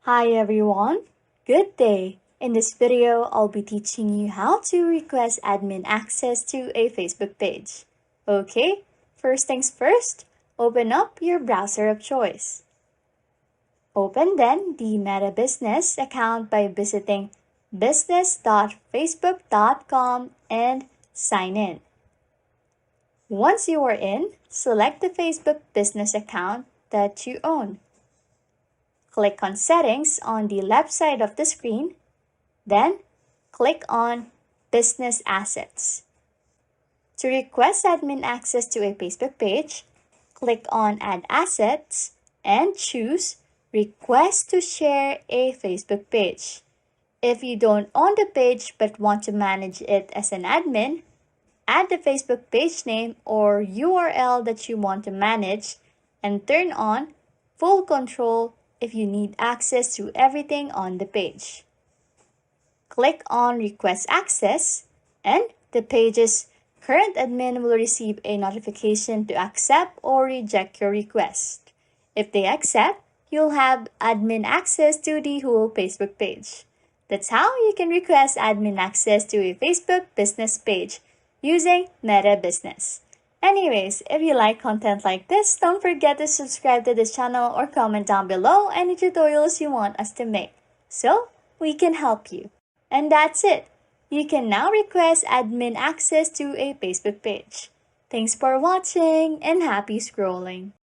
Hi everyone, good day. In this video, I'll be teaching you how to request admin access to a Facebook page. Okay, first things first, open up your browser of choice. Open then the Meta Business account by visiting business.facebook.com and sign in. Once you are in, select the Facebook business account that you own. Click on Settings on the left side of the screen, then click on Business Assets. To request admin access to a Facebook page, click on Add Assets and choose Request to share a Facebook page. If you don't own the page but want to manage it as an admin, add the Facebook page name or URL that you want to manage and turn on full control if you need access to everything on the page. Click on Request Access and the page's current admin will receive a notification to accept or reject your request. If they accept, you'll have admin access to the whole Facebook page. That's how you can request admin access to a Facebook business page using Meta Business. Anyways, if you like content like this, don't forget to subscribe to this channel or comment down below any tutorials you want us to make, so we can help you. And that's it. You can now request admin access to a Facebook page. Thanks for watching and happy scrolling.